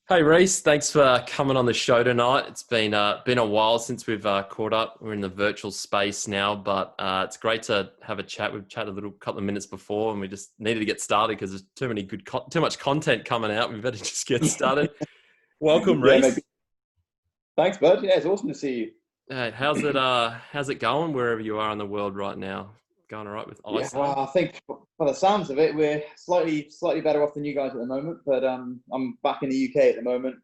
Hey Rhys, thanks for coming on the show tonight. It's been a while since we've caught up. We're in the virtual space now, but it's great to have a chat. We've chatted a little couple of minutes before, and we just needed to get started because there's too much content coming out. We better just get started. Welcome, Yeah, maybe. Rhys. Thanks, bud. Yeah, it's awesome to see you. How's it going wherever you are in the world right now? Going all right with Yeah, well, eyesight? I think by the sounds of it, we're slightly better off than you guys at the moment. But I'm back in the UK at the moment.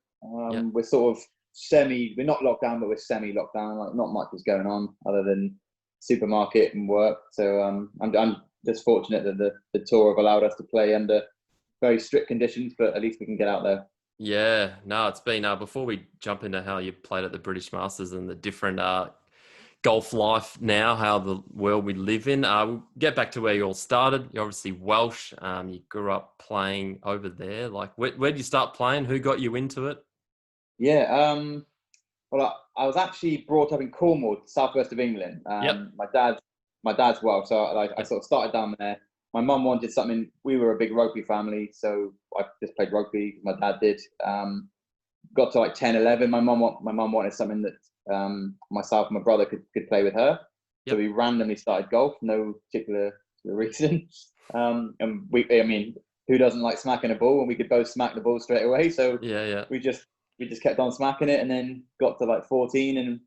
Yeah. We're sort of we're not locked down, but we're semi locked down. Like not much is going on other than supermarket and work. So I'm just fortunate that the tour have allowed us to play under very strict conditions, but at least we can get out there. Yeah, no, it's been before we jump into how you played at the British Masters and the different golf life now, how the world we live in. We'll get back to where you all started. You're obviously Welsh. You grew up playing over there. Like, where did you start playing? Who got you into it? Yeah. Well, I was actually brought up in Cornwall, southwest of England. Yep. My dad's Welsh, so I Yep. sort of started down there. My mum wanted something. We were a big rugby family, so I just played rugby. My dad did. Got to like 10, 11. My mum wanted something that myself and my brother could play with her. So Yep. we randomly started golf, no particular reason. And I mean, who doesn't like smacking a ball? And we could both smack the ball straight away. So Yeah. Yeah. we just we just kept on smacking it, and then got to like 14, and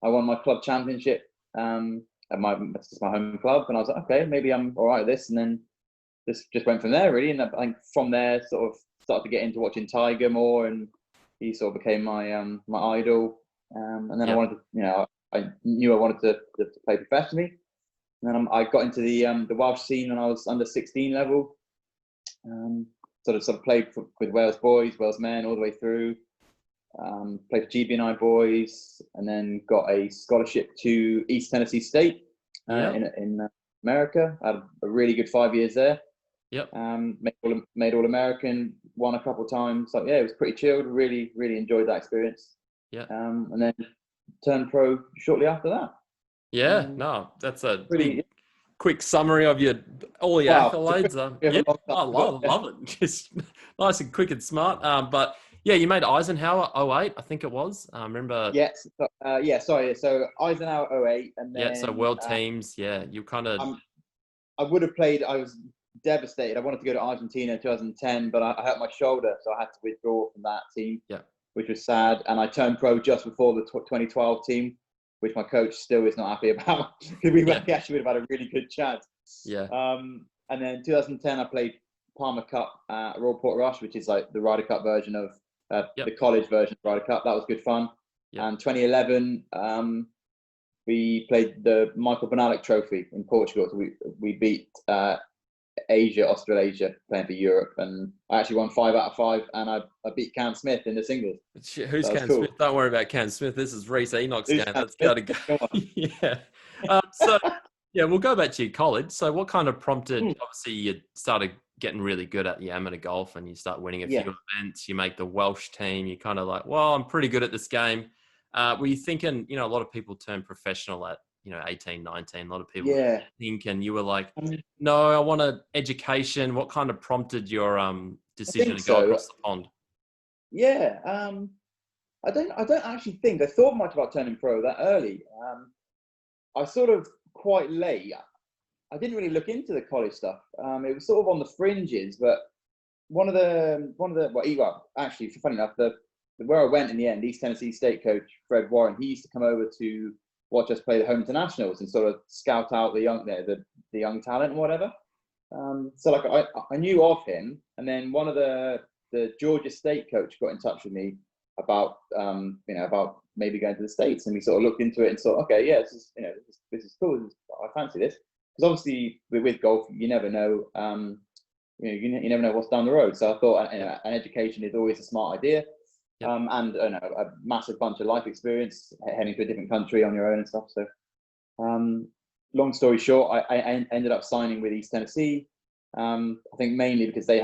I won my club championship at my home club, and I was like, okay, maybe I'm all right at this, and then just went from there really, and I think from there sort of started to get into watching Tiger more, and he sort of became my idol, and then I Yep. wanted to, I knew I wanted to play professionally, and then I got into the Welsh scene when I was under 16 level, um, sort of played with Wales boys, Wales men all the way through. Played for GBNI boys, and then got a scholarship to East Tennessee State Yep. in America. I had a really good 5 years there. Yep. Made all American, won a couple of times. Like yeah, it was pretty chilled. Really enjoyed that experience. Yep. And then turned pro shortly after that. Yeah. Um, No, that's a pretty big, quick summary of your all the wow. It's accolades. we have Yeah, a long time, I but love it. Just nice and quick and smart. But yeah, you made Eisenhower '08, I think it was. Remember? yes, yeah. Sorry. So Eisenhower '08, and Yeah. So then world teams. Yeah, you kind of. I'm I would have played. I was devastated. I wanted to go to Argentina in 2010, but I hurt my shoulder, so I had to withdraw from that team, Yeah. which was sad. And I turned pro just before the 2012 team, which my coach still is not happy about because we Yeah. actually would have had a really good chance. Yeah. And then 2010, I played Palmer Cup at Royal Portrush, which is like the Ryder Cup version of the Yep. college version of Ryder Cup. That was good fun. Yep. And 2011, we played the Michael Benalek Trophy in Portugal. So we beat Asia, Australasia, playing for Europe, and I actually won 5 out of 5, and I beat Cam Smith in the singles. Who's That was Cam cool. Smith? Don't worry about Cam Smith. This is Rhys Enoch's Who's game. Cam Let's Smith? go to go. Come on. Yeah. So yeah, we'll go back to your college. So what kind of prompted? Hmm. Obviously, you started getting really good at the amateur golf, and you start winning a Yeah, few events. You make the Welsh team. You kind of like, well, I'm pretty good at this game. Were you thinking? A lot of people turn professional at 18, 19. A lot of people yeah. think, and you were like, I, mean, no, I want an education. What kind of prompted your I decision think to go so. across the pond? Yeah. I don't actually think I thought much about turning pro that early. I sort of quite late. I didn't really look into the college stuff. It was sort of on the fringes, but well, actually, funny enough, the where I went in the end, East Tennessee State coach Fred Warren, he used to come over to watch us play the home internationals and sort of scout out the young talent and whatever. So like I knew of him, and then one of the Georgia State coach got in touch with me about about maybe going to the States, and we sort of looked into it and thought, okay, yeah, this is cool. I fancy this because obviously with golf, you never know. You never know what's down the road. So I thought an education is always a smart idea, Yep. and a massive bunch of life experience heading to a different country on your own and stuff. So um, long story short, I ended up signing with East Tennessee. I think mainly because there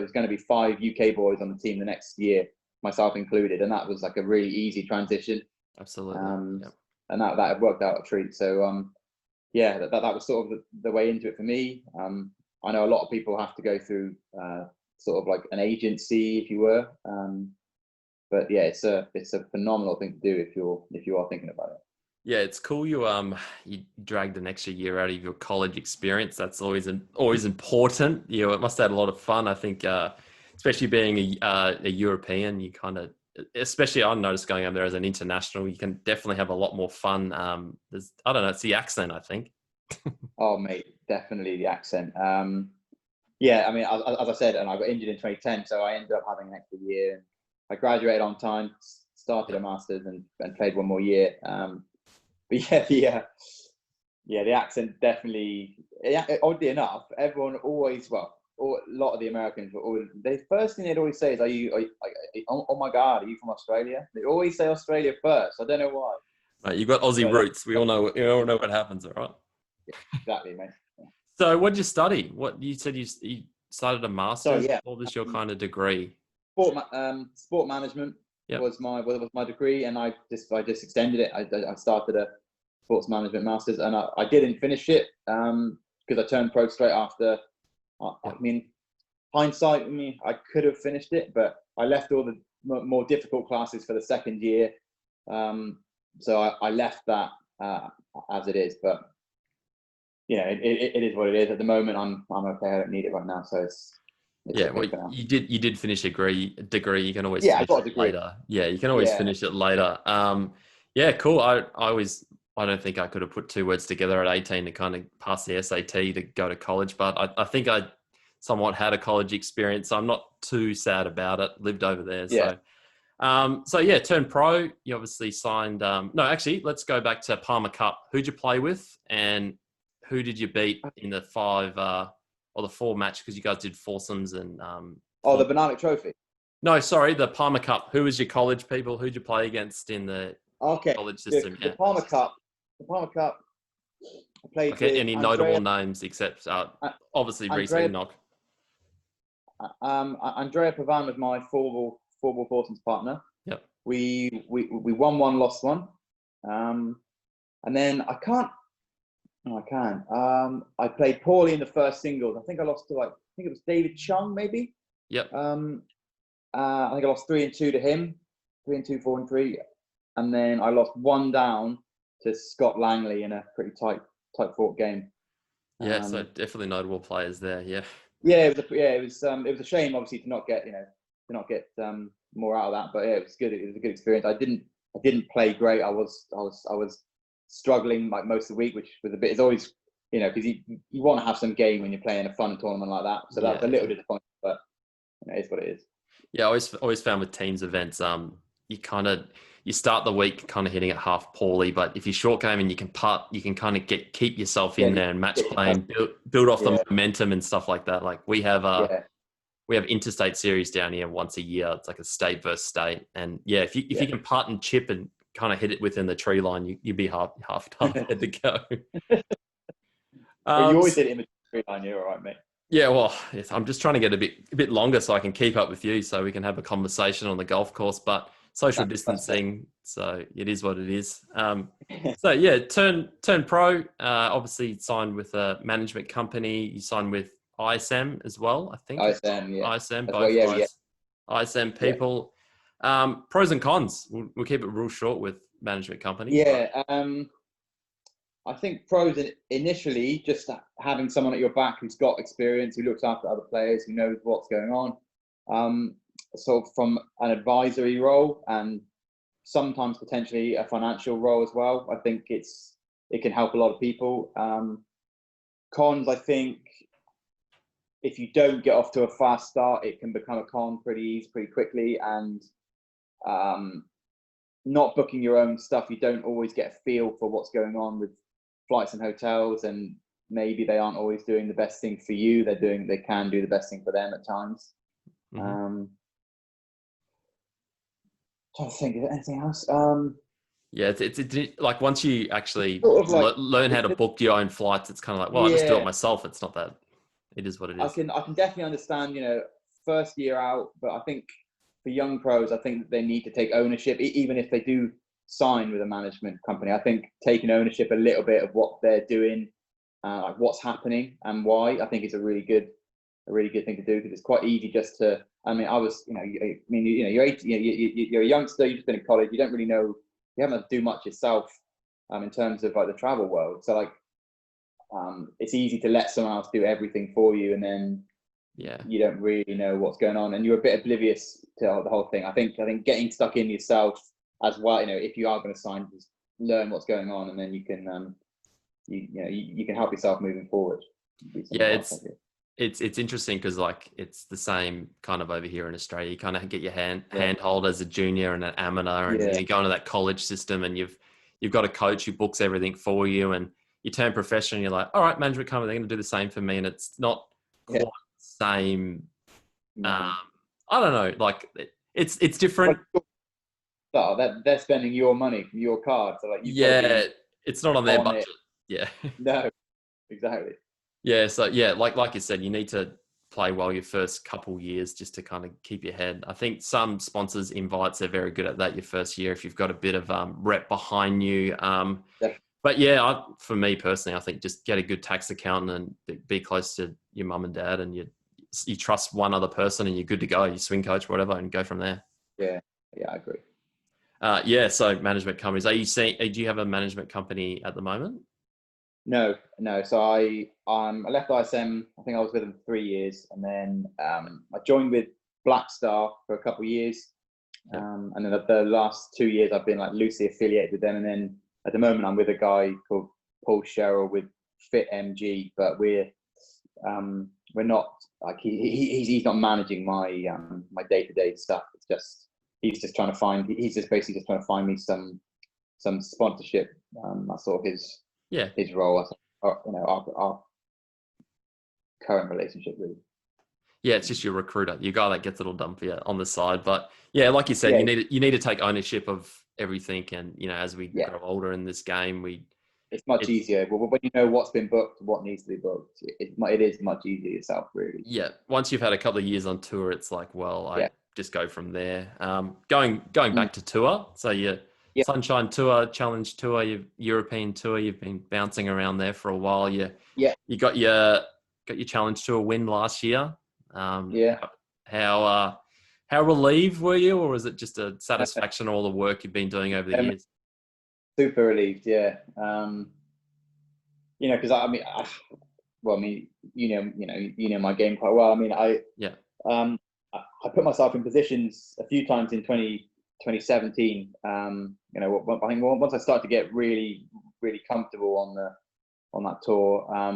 was going to be 5 UK boys on the team the next year, myself included, and that was like a really easy transition. Absolutely. Um, Yep. and that had worked out a treat. So yeah, that was sort of the way into it for me. I know a lot of people have to go through sort of like an agency, if you were. But yeah, it's a phenomenal thing to do if you are thinking about it. Yeah, it's cool. You dragged an extra year out of your college experience. That's always important. It must have had a lot of fun. I think, especially being a European, you kind of, especially I noticed going over there as an international, you can definitely have a lot more fun. I don't know, it's the accent, I think. Oh, mate, definitely the accent. Yeah, I mean, as I said, and I got injured in 2010, so I ended up having an extra year. And I graduated on time, started a master's, and played one more year. But yeah, the accent definitely. Yeah, oddly enough, everyone always, a lot of the Americans were always, the first thing they'd always say is, oh my God, are you from Australia? They always say Australia first. I don't know why. Right, you've got Aussie roots. We all know. We all know what happens, all right? Yeah, exactly, mate. Yeah. So, what did you study? What you said you started a master's. So yeah, What was your kind of degree? sport management was my degree, and I just extended it. I started a sports management masters, and I didn't finish it because I turned pro straight after. I mean, hindsight, I could have finished it, but I left all the more difficult classes for the second year. So I left that as it is, but it is what it is. At the moment, I'm okay. I don't need it right now, so it's Yeah, okay for now. you did finish a degree. You can always Yeah, I finish got a it degree. later. Yeah, you can always finish it later. Yeah, cool. I don't think I could have put two words together at 18 to kind of pass the SAT to go to college, but I think I somewhat had a college experience. So I'm not too sad about it. Lived over there, Yeah. so yeah, turned pro. You obviously signed. No, actually, let's go back to Palmer Cup. Who'd you play with, and who did you beat in the or the four match, because you guys did foursomes and The Banana Trophy. No, sorry, the Palmer Cup. Who was your college people? Who'd you play against in the college system? The Palmer Cup. I played with any notable names except obviously Rhys Enoch. Andrea Pavan was my four ball foursomes partner. Yep. We won one, lost one, and then I can. I played poorly in the first singles. I think I lost to I think it was David Chung, maybe. Yep. I think I lost 3-2 to him, 3-2, 4-3, and then I lost one down to Scott Langley in a pretty tight fought game. Yeah, so definitely notable players there. Yeah. Yeah, it was a shame, obviously, to not get more out of that, but yeah, it was good. It was a good experience. I didn't play great. I was struggling like most of the week, which was a bit. It's always because you want to have some game when you're playing a fun tournament like that. So that was a little disappointing, but it is what it is. Yeah, I always found with teams events, you start the week kind of hitting it half poorly, but if you're short game and you can putt, you can kind of keep yourself in there and match playing, build off the momentum and stuff like that. Like we have interstate series down here once a year. It's like a state versus state, and if you can putt and chip and kind of hit it within the tree line, you'd be half time to go. But you always hit it in the tree line. You're all right, mate. Yeah, well, I'm just trying to get a bit longer so I can keep up with you, so we can have a conversation on the golf course. But social distancing, so it is what it is. So yeah, turn pro. Obviously signed with a management company. You signed with ISM as well, I think. ISM, yeah. ISM, both ISM people. Pros and cons. We'll keep it real short with management company. Yeah. I think pros initially, just having someone at your back who's got experience, who looks after other players, who knows what's going on. So from an advisory role and sometimes potentially a financial role as well, I think it can help a lot of people. Cons, I think, if you don't get off to a fast start, it can become a con pretty quickly, and not booking your own stuff, you don't always get a feel for what's going on with flights and hotels, and maybe they aren't always doing the best thing for you. They can do the best thing for them at times. Mm-hmm. Trying to think of anything else. Yeah, it's like once you actually learn how to book your own flights, it's kind of like, well, I just do it myself. It's not that. It is what it is. I can definitely understand, first year out, but I think for young pros, I think they need to take ownership, even if they do sign with a management company. I think taking ownership a little bit of what they're doing, like what's happening and why, I think is a really good a really good thing to do, because it's quite easy just to. I mean, I was, you're 18, you're a youngster. You've just been in college. You don't really know. You haven't to do much yourself, in terms of like the travel world. So like, it's easy to let someone else do everything for you, and then you don't really know what's going on, and you're a bit oblivious to the whole thing. I think getting stuck in yourself as well. If you are going to sign, just learn what's going on, and then you can you can help yourself moving forward. Yeah, it's interesting because like it's the same kind of over here in Australia. You kind of get your handhold as a junior and an amateur, and you go into that college system, and you've got a coach who books everything for you, and you turn professional, and you're like, all right, management company, they're going to do the same for me, and it's not quite the same. I don't know, like it's different. Well, they're spending your money from your card, so like it's not on their budget. No, exactly. So like you said, you need to play well your first couple years just to kind of keep your head. I think some sponsors invites, they're very good at that your first year if you've got a bit of rep behind you. But for me personally, I think just get a good tax accountant and be close to your mum and dad, and you trust one other person and you're good to go. You swing coach, whatever, and go from there. Yeah, I agree. So management companies. Do you have a management company at the moment? No. So I left ISM. I think I was with them 3 years, and then I joined with Black Star for a couple of years, and then the last 2 years I've been like loosely affiliated with them. And then at the moment I'm with a guy called Paul Sherrill with Fit MG, but we're not like he's not managing my my day-to-day stuff. It's just he's just basically just trying to find me some sponsorship. That's sort of his role, our current relationship, really. Yeah, it's just your recruiter, your guy that gets it all done for you on the side. But like you said, you need to take ownership of everything. And as we grow older in this game, it's much easier. Well, when you know what's been booked, what needs to be booked, it is much easier yourself, really. Yeah, once you've had a couple of years on tour, it's like, I just go from there. Going back to tour, so Sunshine Tour, Challenge Tour, your European Tour, you've been bouncing around there for a while. You got your Challenge Tour win last year. How relieved were you, or was it just a satisfaction of all the work you've been doing over the years? Super relieved, yeah. Because I my game quite well. I mean, I put myself in positions a few times in 2017. I think once I started to get really, really comfortable on that tour, I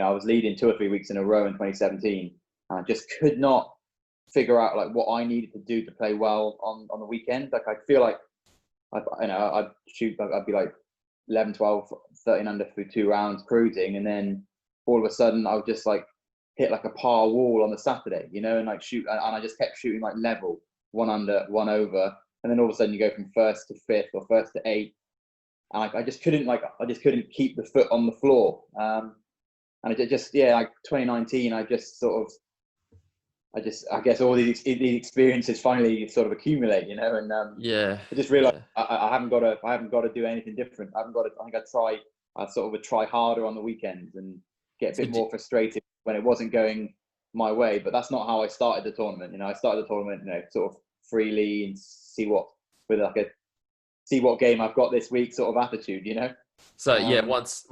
was leading 2 or 3 weeks in a row in 2017, and I just could not figure out like what I needed to do to play well on the weekend. Like I feel like I'd be like 11, 12, 13 under through 2 rounds cruising, and then all of a sudden I would just like hit like a par wall on the Saturday, and like shoot, and I just kept shooting like level, 1 under, 1 over, and then all of a sudden you go from 1st to 5th or 1st to 8th, and I just couldn't keep the foot on the floor, and it just like 2019, I guess all these experiences finally sort of accumulate, and I just realized I haven't got to do anything different. I would try harder on the weekends and get a bit more frustrated when it wasn't going my way. But that's not how I started the tournament. I started the tournament, sort of freely and see what game I've got this week sort of attitude, So once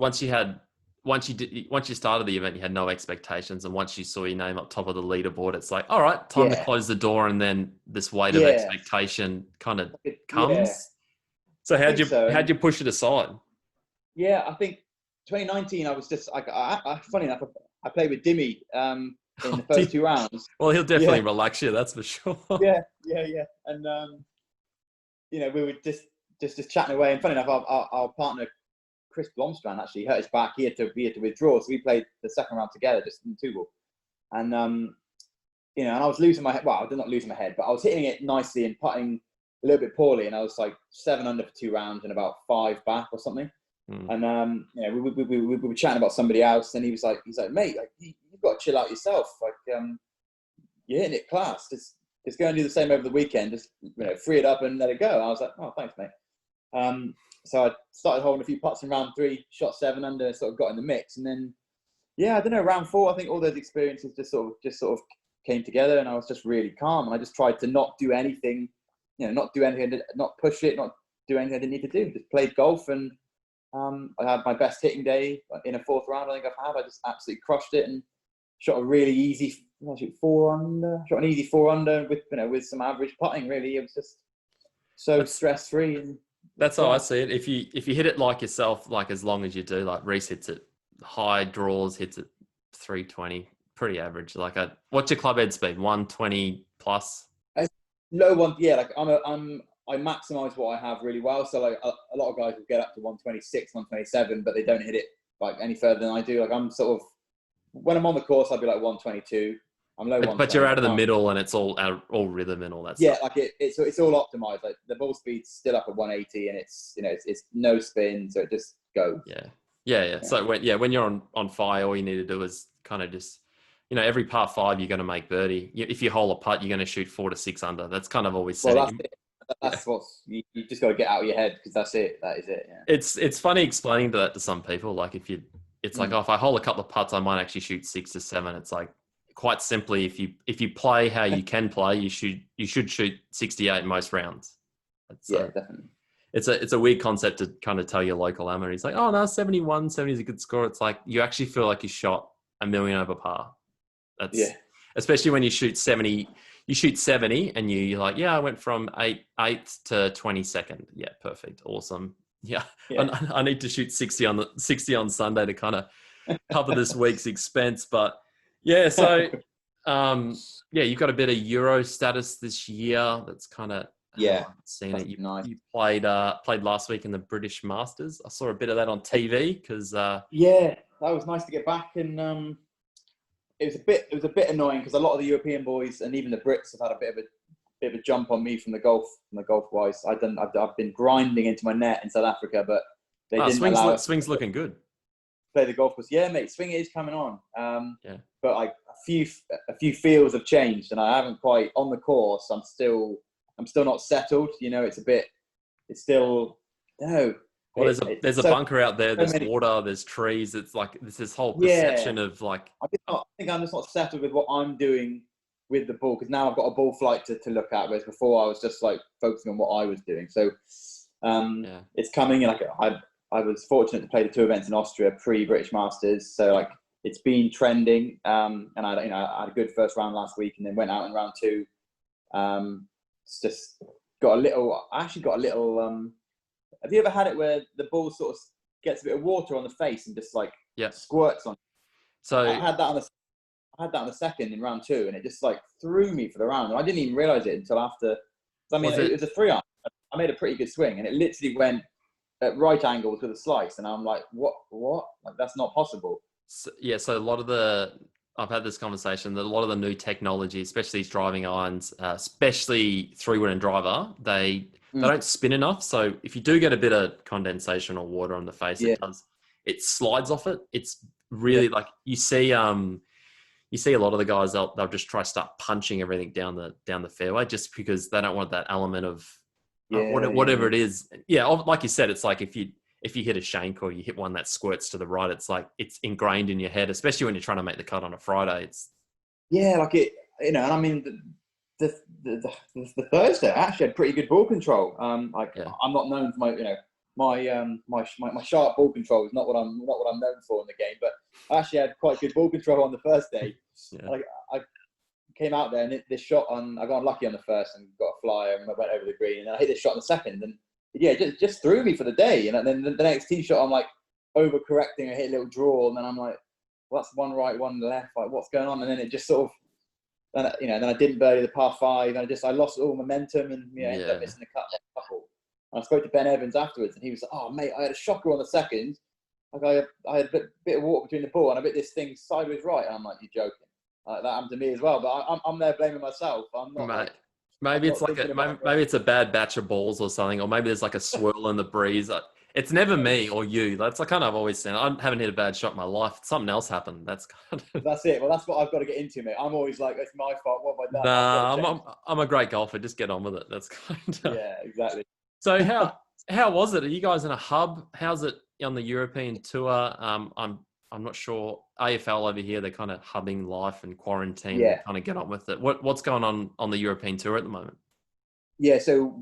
you started the event, you had no expectations, and once you saw your name up top of the leaderboard, it's like, all right, time to close the door, and then this weight of expectation kind of comes. So how'd you push it aside? Yeah, I think 2019, I was just funny enough, I played with Dimmy in the first 2 rounds. Well, he'll definitely relax you, that's for sure. Yeah, and we were just chatting away, and funny enough, our partner Chris Blomstrand actually hurt his back. He had to withdraw, so we played the second round together, just in 2-ball. And and I was losing my head. Well, I did not lose my head, but I was hitting it nicely and putting a little bit poorly, and I was like 7 under for 2 rounds and about 5 back or something. And we were chatting about somebody else, and he's like, mate, like, you've got to chill out yourself. Like, you're hitting it class. Just go and do the same over the weekend. Just free it up and let it go. And I was like, oh, thanks, mate. So I started holding a few putts in round 3, shot 7 under, sort of got in the mix, and then Yeah, I don't know. Round 4, I think all those experiences just sort of came together, and I was just really calm. And I just tried to not do anything, not do anything, not push it, not do anything I didn't need to do. Just played golf, and I had my best hitting day in a 4th round. I think I've had. I just absolutely crushed it and shot a really easy 4 under. Shot an easy 4 under with some average putting. Really, it was just so stress free. And that's how I see it. If you hit it like yourself, like as long as you do, like Rhys hits it high draws, hits it 320, pretty average. Like what's your club head speed? 120 plus? Low one, yeah. Like I maximise what I have really well. So like a lot of guys will get up to 126, 127, but they don't hit it like any further than I do. Like I'm sort of, when I'm on the course, I'll be like 122. I'm low. But you're out of the middle, and it's all rhythm and all that stuff. Yeah, like it's all optimized. Like the ball speed's still up at 180, and it's no spin, so it just goes. Yeah. So when you're on fire, all you need to do is kind of just, every par 5 you're going to make birdie. If you hole a putt, you're going to shoot 4 to 6 under. That's kind of always set. Well, that's what's you just got to get out of your head, because that's it. That is it. Yeah. It's funny explaining that to some people. Like it's like, if I hole a couple of putts, I might actually shoot 6 to 7. It's like, quite simply, if you play how you can play, you should shoot 68 most rounds. Definitely. It's a weird concept to kind of tell your local amateur. He's like, oh no, 71, 70 is a good score. It's like, you actually feel like you shot a million over par. Especially when you shoot 70. You shoot 70 and you're like, I went from 8th to 22nd. Yeah, perfect, awesome. Yeah. I need to shoot 60 on Sunday to kind of cover this week's expense, but. Yeah, so you've got a bit of Euro status this year. That's kind of seen it. Nice. You played last week in the British Masters. I saw a bit of that on TV because that was nice to get back, and it was a bit annoying because a lot of the European boys and even the Brits have had a bit of a jump on me from the golf wise. I've been grinding into my net in South Africa, but they didn't allow swing's looking good. Play the golf course. Yeah, mate, swing is coming on. But like a few feels have changed, and I haven't quite on the course. I'm still not settled. It's still no. Well, there's a bunker out there. There's water. There's trees. It's like this whole perception of like. I think I'm just not settled with what I'm doing with the ball, because now I've got a ball flight to look at. Whereas before I was just like focusing on what I was doing. So it's coming, and like I was fortunate to play the 2 events in Austria pre-British Masters, so like it's been trending. And I had a good first round last week, and then went out in round 2. It's just got a little. I actually got a little. Have you ever had it where the ball sort of gets a bit of water on the face and just like squirts on? So I had that on the second in round 2, and it just like threw me for the round. And I didn't even realize it until after. I mean, it was a 3-iron. I made a pretty good swing, and it literally went at right angles with a slice, and I'm like, what? Like, that's not possible. So a lot of I've had this conversation that a lot of the new technology, especially these driving irons, especially 3-wood and driver, they don't spin enough. So if you do get a bit of condensation or water on the face, it slides off it. It's really like you see a lot of the guys, they'll just try to start punching everything down the fairway just because they don't want that element of whatever it is. Yeah, like you said, it's like if you hit a shank or you hit one that squirts to the right, it's like it's ingrained in your head, especially when you're trying to make the cut on a Friday. Like it, and I mean the Thursday I actually had pretty good ball control. I'm not known for my sharp ball control is not what I'm known for in the game, but I actually had quite good ball control on the first day. I came out there, and this shot I got unlucky on the first and got a flyer, and I went over the green, and I hit this shot on the second, and just threw me for the day. And then the next tee shot, I'm like overcorrecting. I hit a little draw, and then I'm like, well, that's one right, one left. Like, what's going on? And then it just sort of, then I didn't birdie the par 5, and I lost all momentum, and ended up missing the cut couple. And I spoke to Ben Evans afterwards, and he was like, "Oh mate, I had a shocker on the second. Like I had a bit of water between the ball, and I bit this thing sideways right." And I'm like, "You're joking." That happened to me as well, but I'm there blaming myself. I'm not. Mate. Maybe it's like maybe it's a bad batch of balls or something, or maybe there's like a swirl in the breeze. It's never me or you. That's like kind of I've always said. I haven't hit a bad shot in my life. Something else happened. That's it. Well, that's what I've got to get into, mate. I'm always like, it's my fault. What have I done? Nah, I'm a great golfer. Just get on with it. That's kind of exactly. So how was it? Are you guys in a hub? How's it on the European tour? I'm I'm not sure. AFL over here, they're kind of hubbing life and quarantine and Yeah. kind of get on with it. What's going on the European tour at the moment? Yeah, so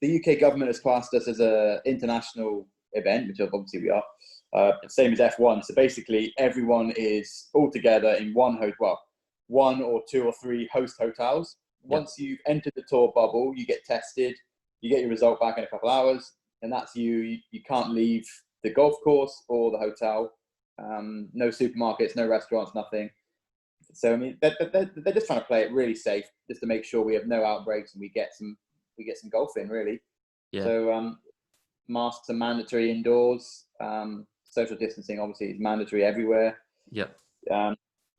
the UK government has classed us as an international event, which obviously we are, same as F1. So basically, everyone is all together in one or two or three host hotels. Yep. Once you've entered the tour bubble, you get tested, you get your result back in a couple of hours, and that's you. You can't leave the golf course or the hotel. No supermarkets, no restaurants, nothing. So I mean, they're just trying to play it really safe, just to make sure we have no outbreaks and we get some golf in, really. Yeah. So masks are mandatory indoors. Social distancing obviously is mandatory everywhere. Yep.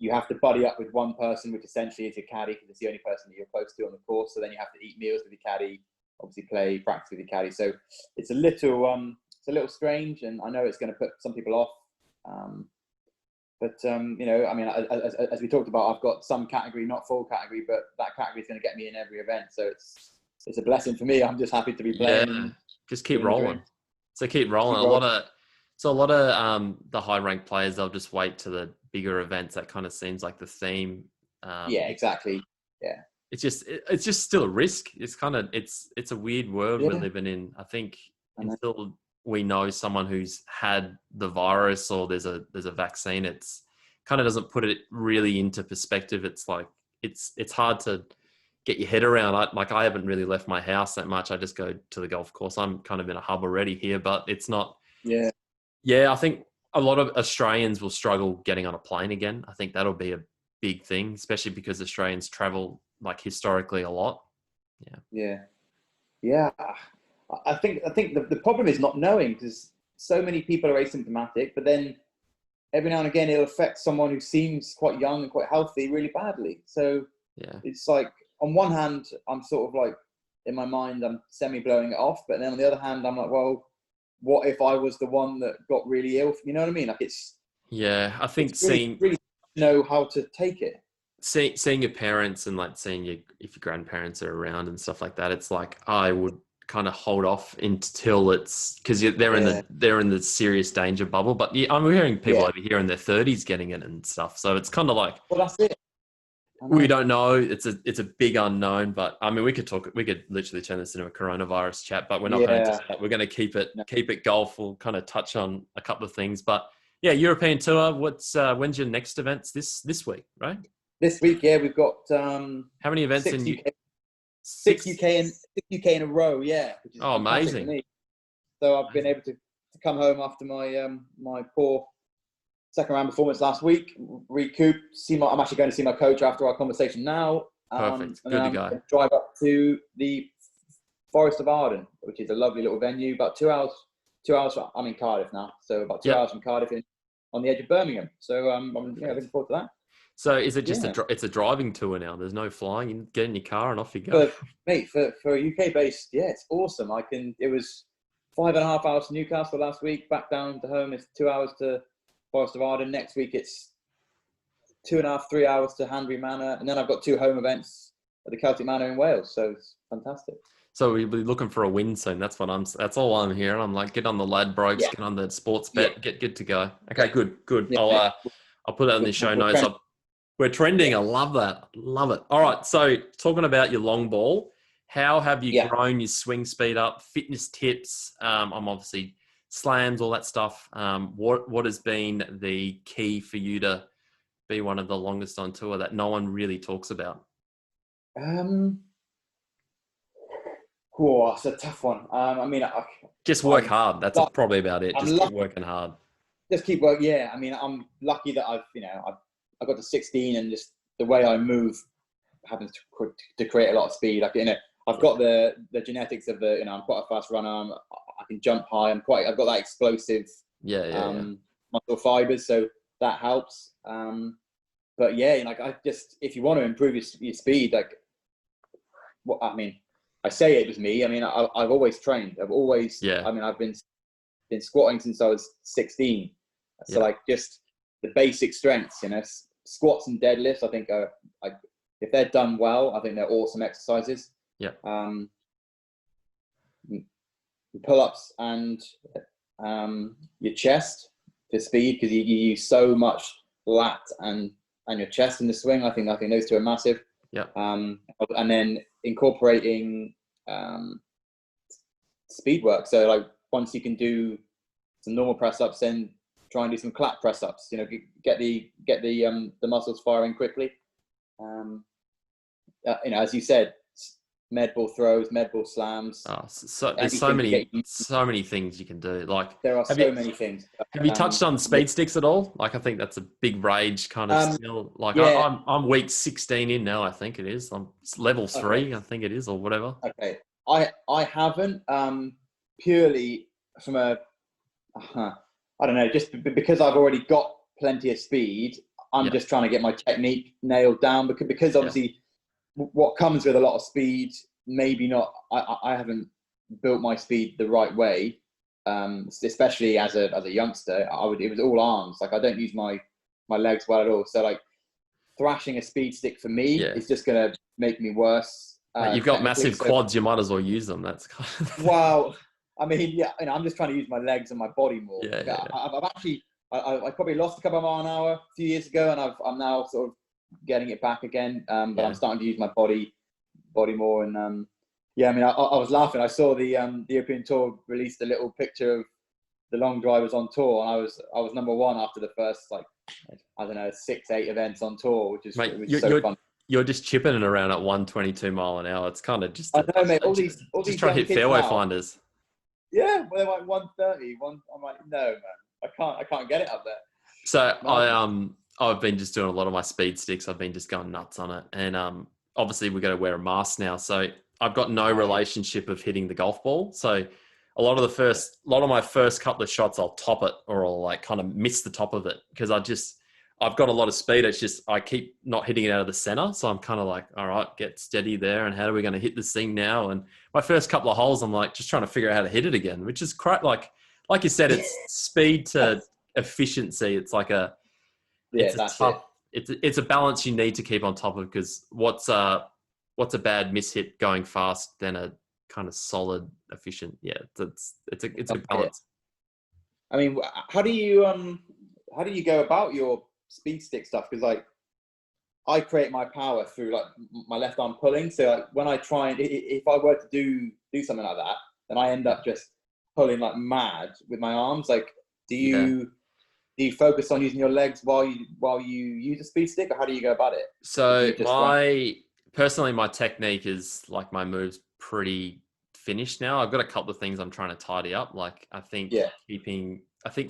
You have to buddy up with one person, which essentially is your caddy, because it's the only person that you're close to on the course. So then you have to eat meals with your caddy, obviously practice with your caddy. So it's a little strange, and I know it's going to put some people off. But you know, I mean, as we talked about, I've got some category, not full category, but that category is going to get me in every event. So it's a blessing for me. I'm just happy to be playing. Yeah. Just keep rolling. So keep rolling. Keep rolling. A lot of the high ranked players, they'll just wait to the bigger events. That kind of seems like the theme. Yeah, exactly. Yeah. It's just still a risk. It's kind of it's a weird world we're living in. I think until we know someone who's had the virus or there's a vaccine, it's kind of doesn't put it really into perspective. It's like it's hard to get your head around. I haven't really left my house that much. I just go to the golf course. I'm kind of in a hub already here, but it's not. Yeah. Yeah, I think a lot of Australians will struggle getting on a plane again. I think that'll be a big thing, especially because Australians travel like historically a lot. Yeah. I think the problem is not knowing, because so many people are asymptomatic, but then every now and again it'll affect someone who seems quite young and quite healthy really badly. So it's like, on one hand, I'm sort of like, in my mind, I'm semi blowing it off, but then on the other hand, I'm like, well, what if I was the one that got really ill? You know what I mean? Like I think really know how to take it. Seeing your parents and like seeing if your grandparents are around and stuff like that, it's like I would kind of hold off until it's because they're in the serious danger bubble. But I'm hearing people over here in their 30s getting it and stuff, so it's kind of like, well, that's it. We don't know. It's a big unknown, but I mean, we could literally turn this into a coronavirus chat, but we're not going to do that. We're going to keep it golf. We'll kind of touch on a couple of things, but yeah, European tour. When's your next events this week, right? This week, we've got how many events in UK? Six UK in a row, which is amazing. For me. So I've been able to come home after my my poor second round performance last week, recoup. I'm actually going to see my coach after our conversation now. Perfect. And Good then to I'm go. Drive up to the Forest of Arden, which is a lovely little venue. About 2 hours. 2 hours. I'm in Cardiff now, so about 2 hours from Cardiff, on the edge of Birmingham. So I'm looking forward to that. So is it just it's a driving tour now? There's no flying. You get in your car and off you go. But mate, for a UK based, it's awesome. It was 5.5 hours to Newcastle last week. Back down to home, it's 2 hours to Forest of Arden. Next week it's 2.5, 3 hours to Hanbury Manor, and then I've got 2 home events at the Celtic Manor in Wales. So it's fantastic. So we'll be looking for a win soon. That's all I'm hearing. I'm like, get on the Ladbrokes, get on the sports bet, get good to go. Okay, good. Yeah. I'll put that in the show notes. We're trending. I love that. Love it. All right. So talking about your long ball, how have you grown your swing speed up? Fitness tips. I'm obviously slams, all that stuff. What has been the key for you to be one of the longest on tour that no one really talks about? It's a tough one. I mean, just work hard. That's probably about it. Just keep working hard. Just keep working. Yeah. I mean, I'm lucky that I got to 16, and just the way I move happens to create a lot of speed. I've got the genetics of I'm quite a fast runner. I can jump high. I've got that explosive muscle fibers, so that helps. But if you want to improve your speed, I say it was me. I mean, I've always trained. I've always. I mean, I've been squatting since I was 16. So just the basic strengths, squats and deadlifts. I think if they're done well, I think they're awesome exercises. Yeah. Pull-ups and your chest. for speed because you use so much lat and your chest in the swing. I think those two are massive. Yeah. And then incorporating speed work. So like once you can do some normal press ups, then try and do some clap press ups. You know, get the muscles firing quickly. You know, as you said, med ball throws, med ball slams. Oh, so there's so many things you can do. Like there are so many things. Have you touched on speed sticks at all? Like I think that's a big rage kind of skill. Like yeah. I'm week 16 in now. I think it is. I'm level 3. Okay. I think it is, or whatever. Okay, I haven't purely from a I don't know, just because I've already got plenty of speed. I'm just trying to get my technique nailed down because obviously what comes with a lot of speed, maybe not. I haven't built my speed the right way, especially as a youngster. It was all arms. Like I don't use my legs well at all. So like thrashing a speed stick for me is just gonna make me worse. You've got massive quads. You might as well use them. That's kind of well, I mean, yeah. You know, I'm just trying to use my legs and my body more. I've actually, I probably lost a couple of miles an hour a few years ago, and I'm now sort of getting it back again. But I'm starting to use my body more. And I mean, I was laughing. I saw the European Tour released a little picture of the long drivers on tour, and I was number one after the first, like, I don't know, 6-8 events on tour, which is so fun. You're just chipping it around at 122 mile an hour. It's kind of just I know, mate. All these trying to hit fairway finders. Yeah, well, they're like 130. I'm like, no, man, I can't get it up there. So I've been just doing a lot of my speed sticks. I've been just going nuts on it, and obviously we've got to wear a mask now. So I've got no relationship of hitting the golf ball. So a lot of my first couple of shots, I'll top it or I'll like kind of miss the top of it because I've got a lot of speed. It's just I keep not hitting it out of the center. So I'm kind of like, all right, get steady there. And how are we going to hit this thing now? And my first couple of holes, I'm like just trying to figure out how to hit it again, which is like you said, it's speed to efficiency. It's like it's a balance you need to keep on top of because what's a bad mishit going fast than a kind of solid, efficient. Yeah, it's a balance. I mean, how do you go about your speed stick stuff? Because like I create my power through like my left arm pulling. So like when I try and if I were to do something like that, then I end up just pulling like mad with my arms. Like, do you focus on using your legs while you use a speed stick, or how do you go about it? So personally, my technique is like my moves pretty finished now. I've got a couple of things I'm trying to tidy up. Like I think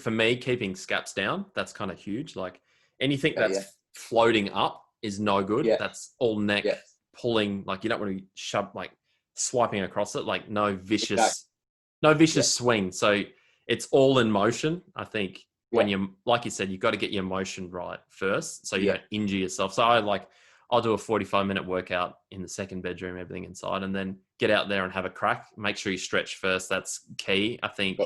for me, keeping scaps down, that's kind of huge. Like anything that's floating up is no good. Yeah. That's all neck pulling. Like you don't want to shove like swiping across it. Like no vicious swing. So it's all in motion. I think when you, like you said, you've got to get your motion right first, so you don't injure yourself. So I'll do a 45-minute workout in the second bedroom, everything inside, and then get out there and have a crack. Make sure you stretch first. That's key. I think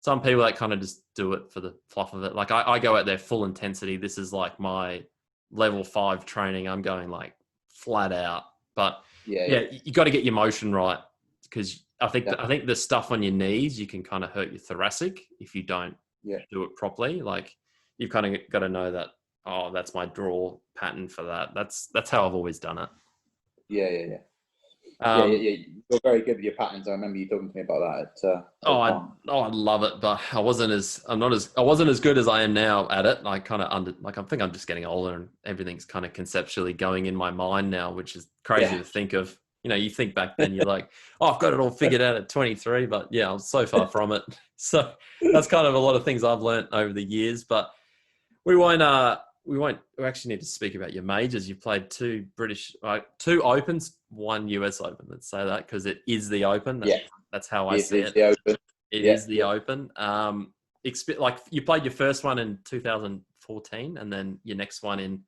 some people that kind of just do it for the fluff of it. Like I go out there full intensity. This is like my level 5 training. I'm going like flat out. But you got to get your motion right because I think the stuff on your knees, you can kind of hurt your thoracic if you don't do it properly. Like you've kind of got to know that. Oh, that's my draw pattern for that. That's how I've always done it. Yeah. You're very good with your patterns. I remember you talking to me about that. I love it, but I wasn't as good as I am now at it. I kind of I think I'm just getting older, and everything's kind of conceptually going in my mind now, which is crazy to think of. You know, you think back then, you're like, oh, I've got it all figured out at 23, but yeah, I'm so far from it. So that's kind of a lot of things I've learned over the years. But we actually need to speak about your majors. You played 2 Opens, 1 US Open. Let's say that because it is the Open. That's how I see it. The Open. It is the Open. Like you played your first one in 2014 and then your next one in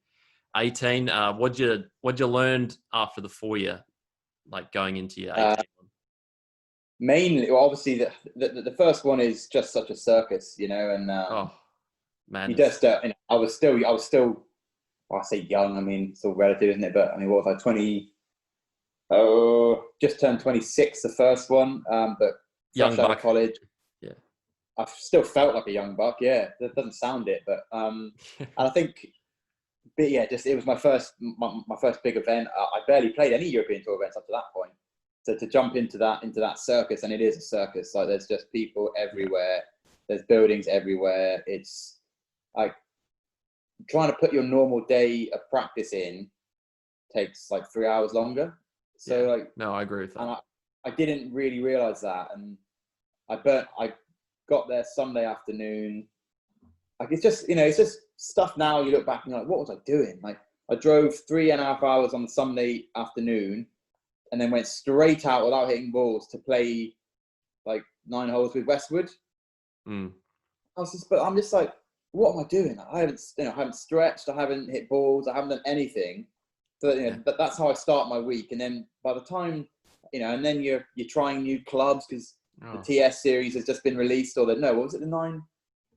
18. What'd you learn after the 4-year, like going into your 18 one? Mainly, well, obviously the first one is just such a circus, you know, and man, you just I was still well, I say young, I mean it's all relative, isn't it? But I mean, what was I, 20? Oh, just turned 26 the first one, but young fresh out of college. I've still felt like a young buck. Yeah, that doesn't sound it, but and I think, but yeah, just it was my first big event. I barely played any European Tour events up to that point. So to jump into that circus, and it is a circus. Like there's just people everywhere. There's buildings everywhere. It's like trying to put your normal day of practice in takes like 3 hours longer. So like, no, I agree with that. And I didn't really realize that, and I got there Sunday afternoon. Like it's just stuff now. You look back and you're like, what was I doing? Like I drove 3.5 hours on Sunday afternoon, and then went straight out without hitting balls to play like 9 holes with Westwood. Mm. I'm just like, what am I doing? I haven't stretched. I haven't hit balls. I haven't done anything. So that's how I start my week. And then by the time and then you're trying new clubs because the TS series has just been released. Or what was it? The 9?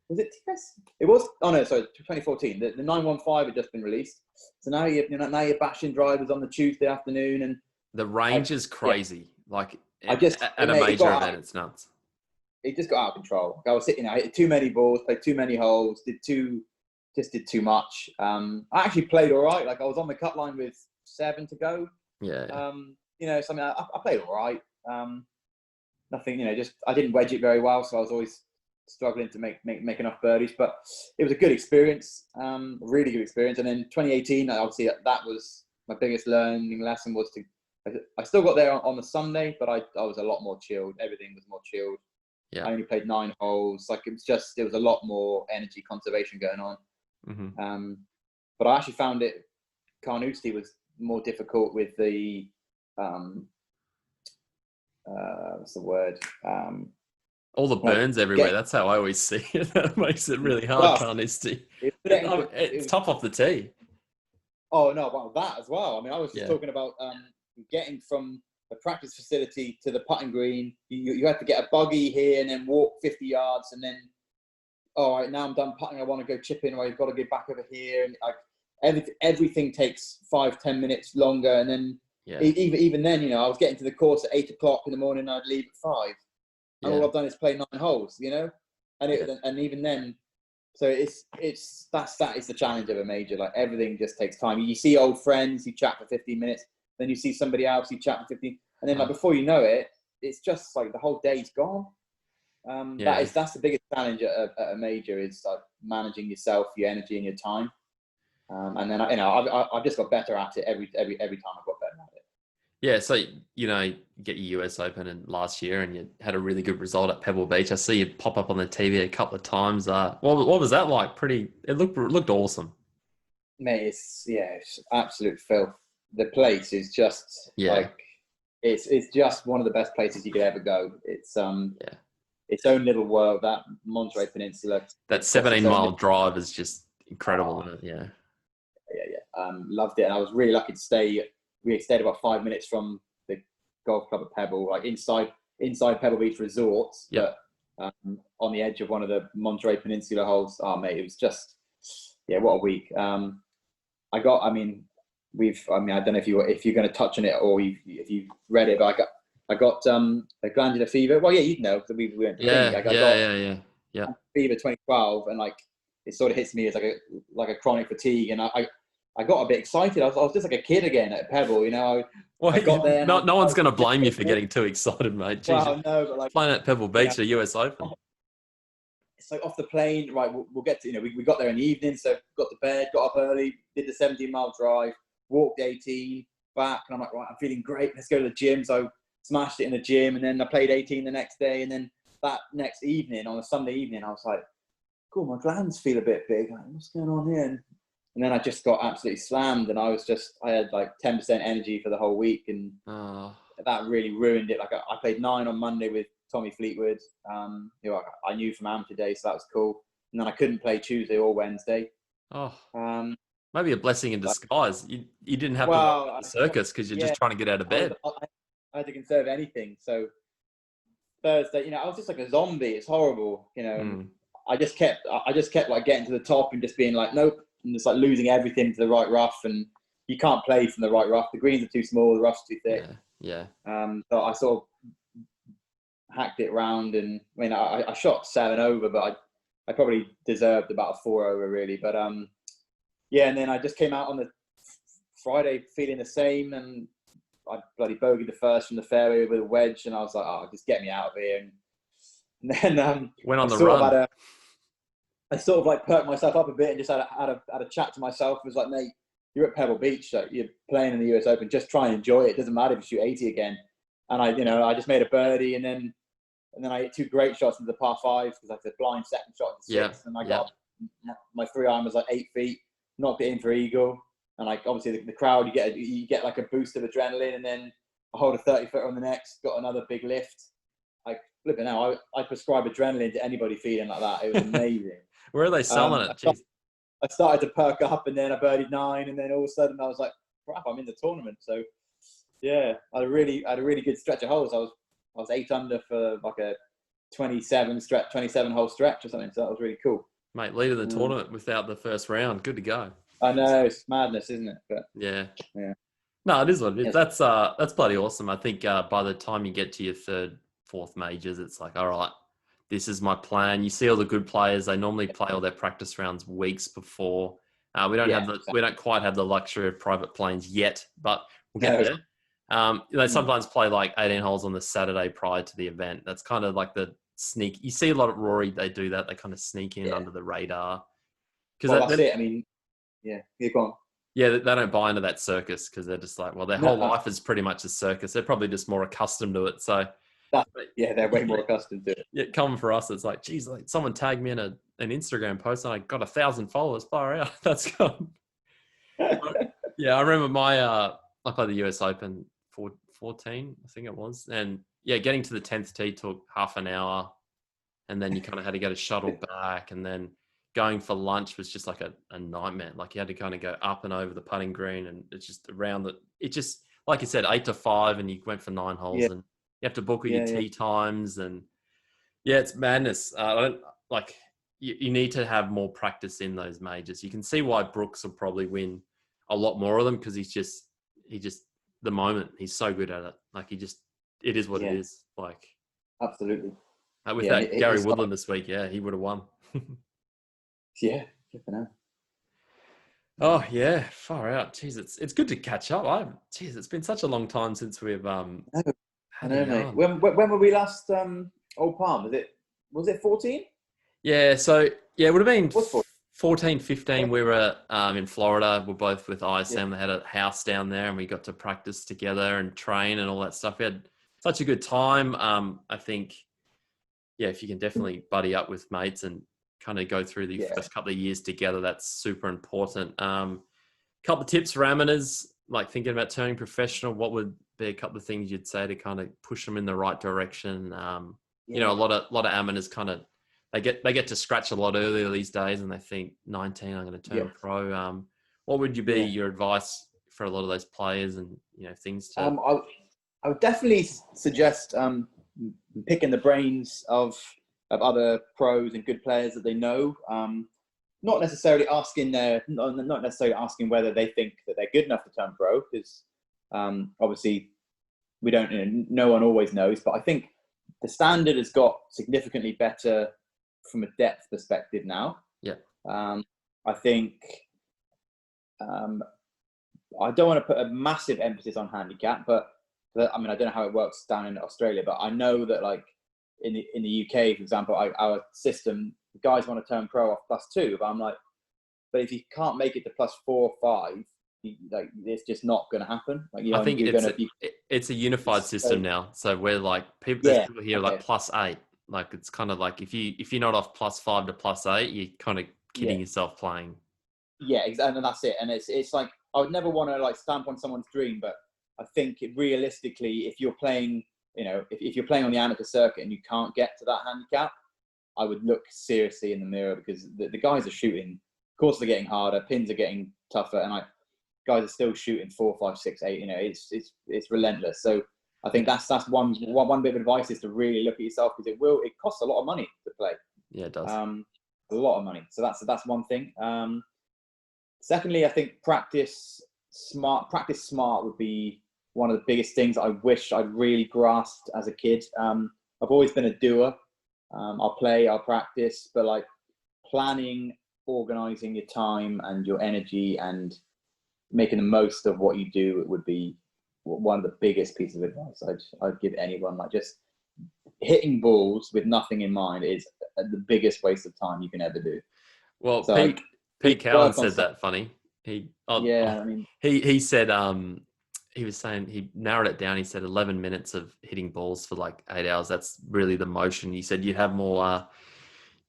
Was it TS? It was. Oh no, sorry, 2014. The 915 had just been released. So now you're bashing drivers on the Tuesday afternoon, and the range is crazy. Yeah. Like at a major event, it's nuts. It just got out of control. I was sitting, I hit too many balls, played too many holes, did too much. I actually played all right. Like I was on the cut line with 7 to go. Yeah. Something I played all right. Nothing, just I didn't wedge it very well, so I was always struggling to make enough birdies. But it was a good experience, really good experience. And then 2018, obviously that was my biggest learning lesson. Was I still got there on the Sunday, but I was a lot more chilled. Everything was more chilled. Yeah. I only played 9 holes. Like there was a lot more energy conservation going on. Mm-hmm. But I actually found Carnoustie was more difficult with the what's the word? All the burns everywhere. That's how I always see it. That makes it really hard, Carnoustie. It's tough off the tee. Oh no, well that as well. I mean, I was just talking about getting from the practice facility to the putting green. You had to get a buggy here and then walk 50 yards, and then all right, now I'm done putting. I want to go chip in, or I've got to get back over here, and everything takes 5-10 minutes longer, and then even then, I was getting to the course at 8 o'clock in the morning, and I'd leave at 5, and all I've done is play 9 holes, and even then, so that is the challenge of a major. Like everything just takes time. You see old friends, you chat for 15 minutes, then you see somebody else, you chat for 15, and then like before you know it, it's just like the whole day's gone. That's the biggest challenge at a major, is like managing yourself, your energy, and your time. And then I've just got better at it every time I've got better at it. Yeah, so you get your US Open and last year, and you had a really good result at Pebble Beach. I see you pop up on the TV a couple of times. What was that like? It looked awesome. Mate, it's absolute filth. The place is just like it's just one of the best places you could ever go. It's its own little world. That Monterey Peninsula. That 17-mile drive is just incredible, isn't it? Yeah. Loved it, and I was really lucky to stay. We stayed about 5 minutes from the golf club at Pebble, like inside Pebble Beach Resort, but on the edge of one of the Monterey Peninsula holes. Oh mate, it was just what a week. I don't know if you're going to touch on it or if you've read it, but I got a glandular fever. Well, you'd know because we went to I got fever 2012, and like it sort of hits me as like a chronic fatigue, and I got a bit excited. I was just like a kid again at Pebble, I got there. No one's going to blame you for getting too excited, mate. Jeez, well, no, but like playing at Pebble Beach, the US Open. So off the plane, right? We'll get to we got there in the evening, so got to bed, got up early, did the 17-mile drive, walked 18 back, and I'm like, right, I'm feeling great. Let's go to the gym. So smashed it in the gym, and then I played 18 the next day, and then that next evening, on a Sunday evening, I was like, cool, my glands feel a bit big. Like, what's going on here? And then I just got absolutely slammed, and I had like 10% energy for the whole week, and that really ruined it. Like I played 9 on Monday with Tommy Fleetwood, who I knew from amateur days, so that was cool. And then I couldn't play Tuesday or Wednesday. Maybe a blessing in disguise. You didn't have to work the circus because you're just trying to get out of bed. I had to conserve anything. So Thursday, I was just like a zombie. It's horrible, I just kept like getting to the top and just being like, nope, and just like losing everything to the right rough, and you can't play from the right rough. The greens are too small, the rough's too thick. Yeah. So I sort of hacked it round, and I mean, I shot 7 over, but I probably deserved about a 4 over really. But yeah, and then I just came out on the Friday feeling the same, and I bloody bogeyed the first from the fairway with a wedge, and I was like, oh, just get me out of here. And then Went on the run. I sort of like perked myself up a bit and just had a chat to myself. I was like, mate, you're at Pebble Beach, so you're playing in the US Open. Just try and enjoy it. It doesn't matter if you shoot 80 again. And I just made a birdie, and then I hit 2 great shots into the par 5 because I had a blind second shot at 6, and I got my 3-iron was like 8 feet, knocked it in for eagle. And like obviously the crowd, you get like a boost of adrenaline, and then I hold a 30-footer on the next, got another big lift. I flipping out. I prescribe adrenaline to anybody feeling like that. It was amazing. Where are they selling it? Jeez. I started to perk up, and then I birdied 9, and then all of a sudden I was like, crap, I'm in the tournament. So yeah, I had a really good stretch of holes. I was 8 under for like a 27 hole stretch or something. So that was really cool. Mate, lead of the tournament without the first round. Good to go. I know, it's madness, isn't it? But yeah. No, it is what it is. That's bloody awesome. I think by the time you get to your 3rd, 4th majors, it's like, all right, this is my plan. You see all the good players; they normally play all their practice rounds weeks before. We don't quite have the luxury of private planes yet, but we'll get there. They sometimes play like 18 holes on the Saturday prior to the event. That's kind of like the sneak. You see a lot of Rory; they do that. They kind of sneak in under the radar. Because that's it. I mean, go on. Yeah, they don't buy into that circus because they're just like, well, their whole life is pretty much a circus. They're probably just more accustomed to it. So they're way more accustomed to it. Yeah, coming for us, it's like, geez, like someone tagged me in an Instagram post and I got 1,000 followers. Far out. That's gone. Yeah, I remember I played the US Open 14, I think it was. And yeah, getting to the 10th tee took half an hour. And then you kind of had to get a shuttle back. And then going for lunch was just like a nightmare. Like you had to kind of go up and over the putting green, and it's just like you said, 8 to 5, and you went for 9 holes, and you have to book all your tee times, and it's madness. You need to have more practice in those majors. You can see why Brooks will probably win a lot more of them because he just the moment he's so good at it. Like it is what it is. Like absolutely. Without Gary Woodland this week, he would have won. Yeah, flipping out. Oh yeah, far out. Jeez, it's good to catch up. It's been such a long time since we've I know, mate. When were we last Old Palm? Was it 14? Yeah, so it would have been 14, 15. We were in Florida. We're both with ISM. They had a house down there, and we got to practice together and train and all that stuff. We had such a good time. I think, if you can definitely buddy up with mates and kind of go through the first couple of years together, that's super important. Couple of tips for amateurs, like thinking about turning professional, what would be a couple of things you'd say to kind of push them in the right direction? A lot of amateurs kind of, they get to scratch a lot earlier these days, and they think 19, I'm going to turn pro. What would you be your advice for a lot of those players and, things to... I would definitely suggest picking the brains of other pros and good players that they know. Not necessarily asking whether they think that they're good enough to turn pro, because obviously we don't. No one always knows, but I think the standard has got significantly better from a depth perspective now. Yeah. I think I don't want to put a massive emphasis on handicap, but I mean I don't know how it works down in Australia, but I know that like in the UK, for example, our system, guys want to turn pro off +2, but I'm like, but if you can't make it to +4 or 5, it's just not going to happen. Like, I think it's a unified system now. So we're like there's people here like +8. Like it's kind of like if you're not off +5 to +8, you're kind of kidding yourself playing. Yeah, exactly, and that's it. And it's like I would never want to like stamp on someone's dream, but I think realistically, if you're playing, if you're playing on the amateur circuit and you can't get to that handicap, I would look seriously in the mirror, because the guys are shooting. Of course, they're getting harder. Pins are getting tougher, and guys are still shooting 4, 5, 6, 8. It's relentless. So I think that's one bit of advice is to really look at yourself, because it costs a lot of money to play. Yeah, it does. A lot of money. So that's one thing. Secondly, I think practice smart would be one of the biggest things I wish I'd really grasped as a kid. I've always been a doer. I'll play, I'll practice, but like planning, organizing your time and your energy and making the most of what you do, it would be one of the biggest pieces of advice I'd give anyone. Like, just hitting balls with nothing in mind is the biggest waste of time you can ever do. Well, So like, Pete Cowan said that funny. yeah, I mean, he said he was saying he narrowed it down. He said 11 minutes of hitting balls for like 8 hours. That's really the motion. He said you'd have more.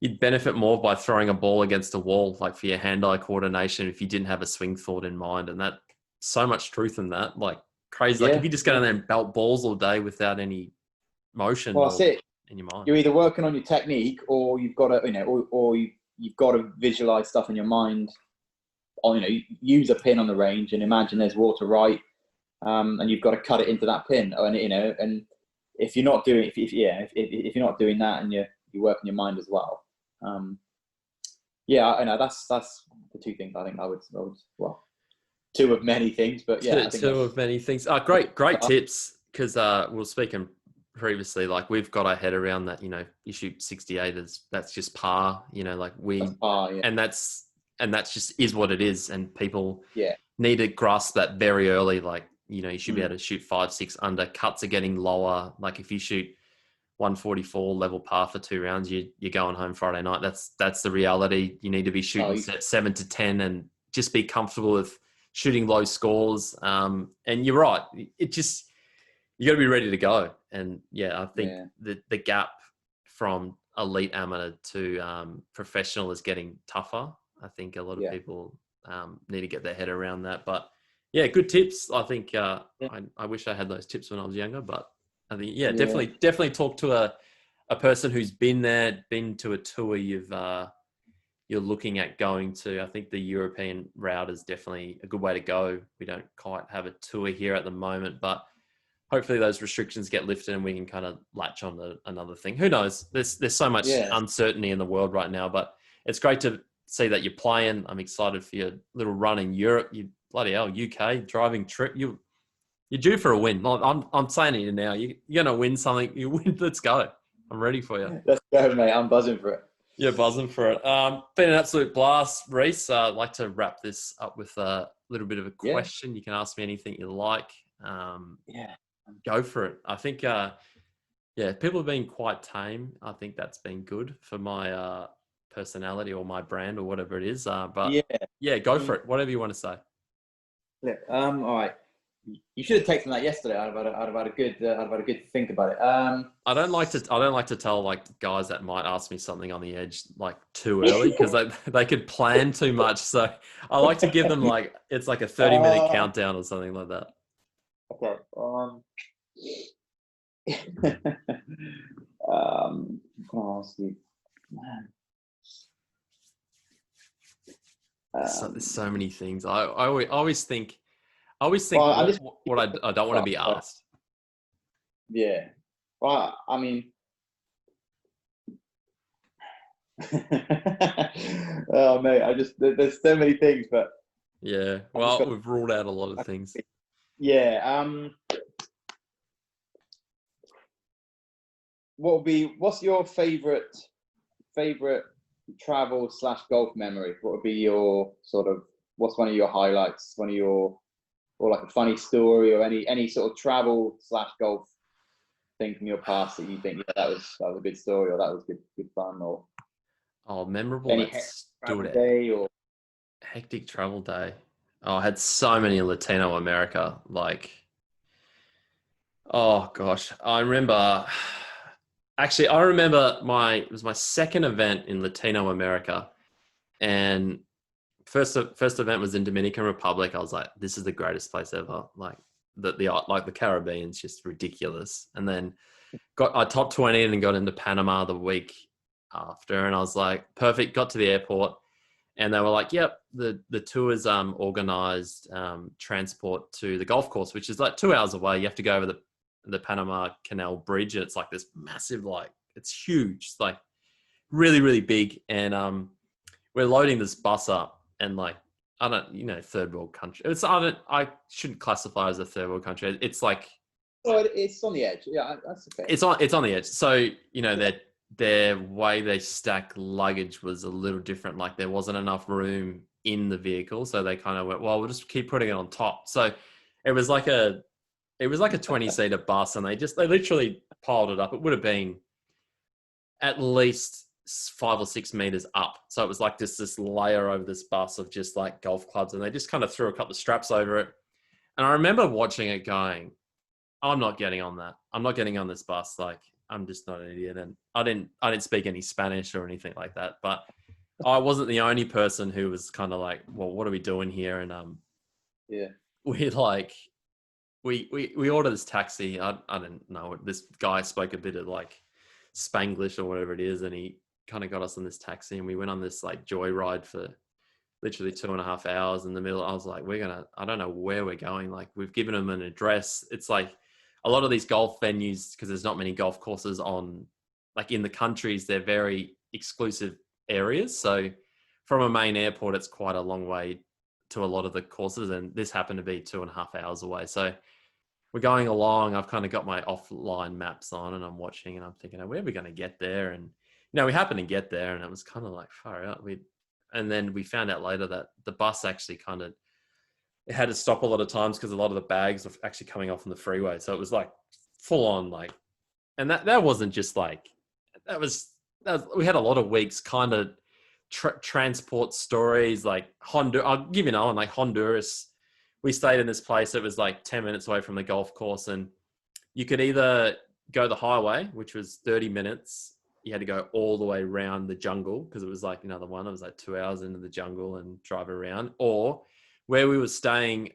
You'd benefit more by throwing a ball against a wall, like for your hand-eye coordination, if you didn't have a swing thought in mind. And that so much truth in that, like crazy. Like if yeah, you just go down there and belt balls all day without any motion well, that's or it. in your mind. You're either working on your technique, or you've got to, you've got to visualize stuff in your mind. Or use a pin on the range and imagine there's water right, and you've got to cut it into that pin. And and if you're not doing, if you're not doing that, and you work on your mind as well. I know that's the two things I think I would well, two of many things, but yeah, I think two of many things. Great tips, because we were speaking previously, like we've got our head around that. You shoot 68 that's just par. Like and that's just is what it is, and people need to grasp that very early. Like you should be able to shoot 5-6 under. Cuts are getting lower. Like if you shoot 144 level par for 2 rounds, you're going home Friday night. That's the reality. You need to be shooting 7 to 10 and just be comfortable with shooting low scores. And you're right. It just, you got to be ready to go. And I think the gap from elite amateur to professional is getting tougher. I think a lot of people need to get their head around that. But good tips. I think I wish I had those tips when I was younger, but I think, definitely talk to a person who's been there, been to a tour you're looking at going to. I think the European route is definitely a good way to go. We don't quite have a tour here at the moment, but hopefully those restrictions get lifted and we can kind of latch on to another thing. Who knows? There's so much uncertainty in the world right now, but it's great to see that you're playing. I'm excited for your little run in Europe. You bloody hell, UK driving trip. You're due for a win. I'm saying it now. You're gonna win something. You win. Let's go. I'm ready for you. Let's go, mate. I'm buzzing for it. You're buzzing for it. Been an absolute blast, Rhys. I'd like to wrap this up with a little bit of a question. You can ask me anything you like. Go for it. I think, people have been quite tame. I think that's been good for my personality or my brand or whatever it is. But go for it. Whatever you want to say. Yeah. All right. You should have texted me that yesterday. I'd have had a good think about it. I don't like to tell like guys that might ask me something on the edge like too early, because they could plan too much. So I like to give them like it's like a 30-minute countdown or something like that. Okay. I'll ask you, man. There's so many things. I always think what I don't want to be asked. Yeah. Well, I mean, oh mate, there's so many things, but well, we've ruled out a lot of things. What's your favorite travel / golf memory? What would be your what's one of your highlights, or like a funny story, or any sort of travel / golf thing from your past that you think that was a good story, or that was good fun, or memorable day or hectic travel day. I had so many in Latino America. Like, oh gosh, I remember it was my second event in Latino America, and first event was in Dominican Republic. I was like, this is the greatest place ever. Like the Caribbean's just ridiculous. And then I top 20 and got into Panama the week after, and I was like, perfect. Got to the airport, and they were like, yep, the tour's organized transport to the golf course, which is like 2 hours away. You have to go over the Panama Canal Bridge, and it's like this massive, like it's huge. It's like really, really big. And we're loading this bus up, and like, I don't, third world country. I shouldn't classify as a third world country. It's like Oh, it's on the edge. Yeah, that's okay. It's on the edge. So, their way they stack luggage was a little different. Like there wasn't enough room in the vehicle. So they kind of went, well, we'll just keep putting it on top. So it was like a 20-seater bus, and they literally piled it up. It would have been at least 5 or 6 meters up. So it was like this layer over this bus of just like golf clubs, and they just kind of threw a couple of straps over it. And I remember watching it going, I'm not getting on that. I'm not getting on this bus. Like, I'm just not an idiot. And I didn't speak any Spanish or anything like that. But I wasn't the only person who was kind of like, well, what are we doing here? And yeah, we like we ordered this taxi. I didn't know. This guy spoke a bit of like Spanglish or whatever it is, and he kind of got us on this taxi, and we went on this like joyride for literally 2.5 hours in the middle. I was like, I don't know where we're going. Like, we've given them an address. It's like a lot of these golf venues, because there's not many golf courses on, like in the countries, they're very exclusive areas. So from a main airport, it's quite a long way to a lot of the courses. And this happened to be 2.5 hours away. So we're going along. I've kind of got my offline maps on, and I'm watching, and I'm thinking, where are we going to get there? And, we happened to get there, and it was kind of like far out. And then we found out later that the bus actually it had to stop a lot of times because a lot of the bags were actually coming off on the freeway. So it was like full on, like, and that wasn't just like, we had a lot of weeks kind of transport stories, like Honduras. I'll give you another one, like Honduras. We stayed in this place that was like 10 minutes away from the golf course, and you could either go the highway, which was 30 minutes. You had to go all the way around the jungle because it was like another one. It was like 2 hours into the jungle and drive around. Or where we were staying,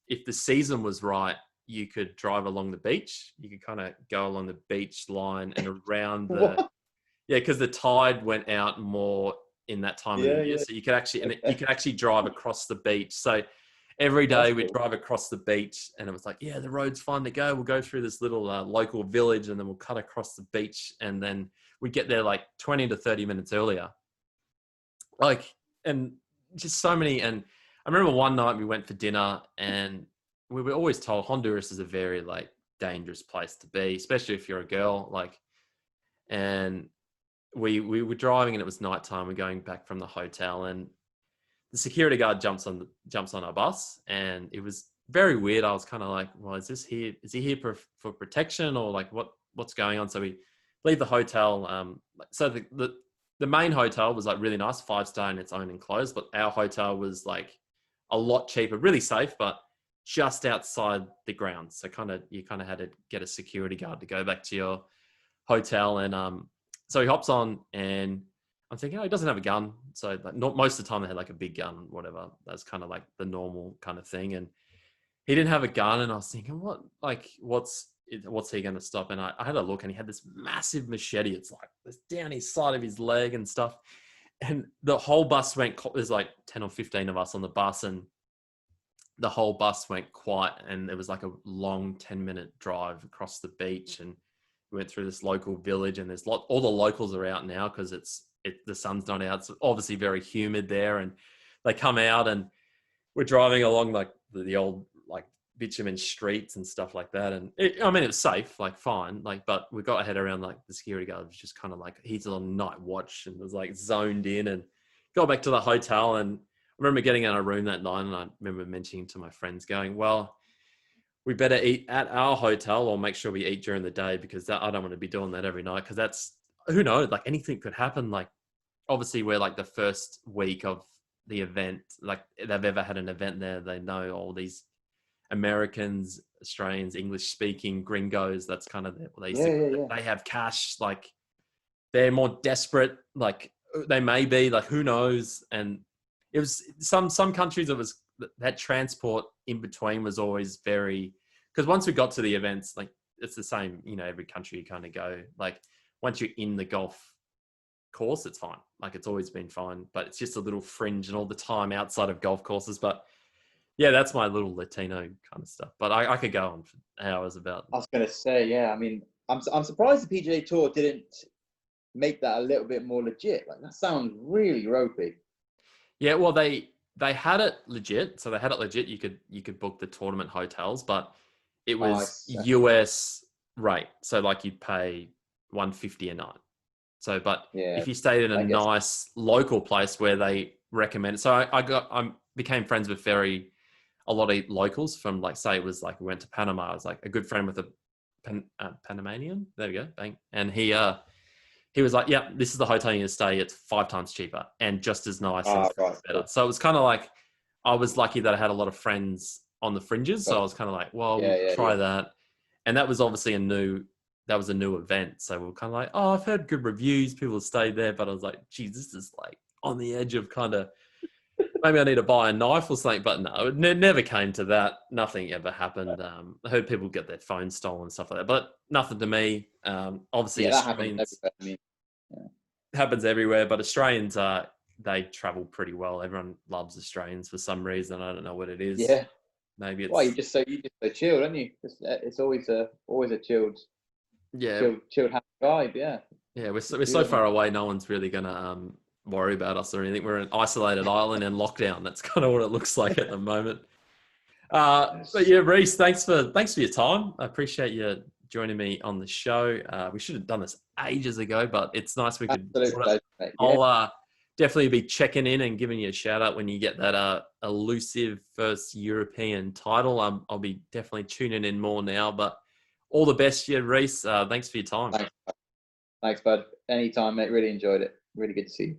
if the season was right, you could drive along the beach. You could kind of go along the beach line and around because the tide went out more in that time of the year. Yeah. So you could actually drive across the beach. So every day we'd drive across the beach, and it was like, the road's fun to go. We'll go through this little local village, and then we'll cut across the beach, and then we'd get there like 20 to 30 minutes earlier. Like, and just so many. And I remember one night we went for dinner, and we were always told Honduras is a very like dangerous place to be, especially if you're a girl. Like, and we were driving, and it was nighttime. We're going back from the hotel, and the security guard jumps on our bus, and it was very weird. I was kind of like, well, is he here for protection, or like what's going on? So we leave the hotel. So the main hotel was like really nice, 5-star in its own enclosed, but our hotel was like a lot cheaper, really safe, but just outside the grounds. So you had to get a security guard to go back to your hotel. And so he hops on, and I'm thinking, he doesn't have a gun. So like, not most of the time they had like a big gun, whatever. That's kind of like the normal kind of thing. And he didn't have a gun, and I was thinking, what's he going to stop? And I had a look, and he had this massive machete. It's like it's down his side of his leg and stuff. And the whole bus there's like 10 or 15 of us on the bus, and the whole bus went quiet. And it was like a long 10-minute drive across the beach, and we went through this local village, and all the locals are out now because the sun's not out. It's obviously very humid there, and they come out, and we're driving along like the old like bitumen streets and stuff like that. And it was safe, like fine, like, but we got our head around like the security guard was just kind of like, he's on night watch and was like zoned in, and got back to the hotel. And I remember getting in a room that night, and I remember mentioning to my friends going, well, we better eat at our hotel or make sure we eat during the day, because I don't want to be doing that every night. Because who knows, like anything could happen. Like, obviously we're like the first week of the event, like they've ever had an event there. They know all these Americans, Australians, English speaking gringos. That's kind of they have cash. Like, they're more desperate. Like, they may be, like, who knows? And it was some countries, it was that transport in between was always very, because once we got to the events, like it's the same, every country you kind of go, like once you're in the golf course, it's fine. Like, it's always been fine, but it's just a little fringe and all the time outside of golf courses. But yeah, that's my little Latino kind of stuff. But I could go on for hours about. I was going to say, yeah. I mean, I'm surprised the PGA Tour didn't make that a little bit more legit. Like, that sounds really ropey. Yeah, well, they had it legit. So they had it legit. You could book the tournament hotels, but it was US rate. So like you'd pay $150 a night. So, but Yeah, if you stayed in a I guess. nice local place where they recommend, so I became friends with a lot of locals from, like, say it was like we went to Panama. I was like a good friend with a Panamanian. There we go, bang. And he was like, "Yeah, this is the hotel you stay. It's 5 times cheaper and just as nice and Right. better." So it was kind of like I was lucky that I had a lot of friends on the fringes. So I was kind of like, "Well, we'll try that." And that was obviously a new event. So we were kind of like, "Oh, I've heard good reviews. People have stayed there," but I was like, "Geez, this is like on the edge of kind of." Maybe I need to buy a knife or something, but no, it never came to that. Nothing ever happened. I heard people get their phones stolen and stuff like that, but nothing to me. Obviously, Yeah, that happens Australians everywhere. I mean, yeah. happens everywhere, but Australians they travel pretty well. Everyone loves Australians for some reason. I don't know what it is. Yeah. Maybe Well, it's you just so chilled, aren't you? It's always a chilled, yeah, happy vibe. Yeah. yeah. We're It's so beautiful. far away. No one's really gonna worry about us or anything. We're an isolated island in lockdown. That's kind of what it looks like at the moment. But yeah, Rhys, thanks for your time. I appreciate you joining me on the show. We should have done this ages ago, but it's nice we could Absolute sort of. pleasure, mate. Yeah. I'll definitely be checking in and giving you a shout out when you get that elusive first European title. I'll be definitely tuning in more now. But all the best, yeah, Rhys. Thanks for your time. Thanks, bud. Anytime, mate. Really enjoyed it. Really good to see you.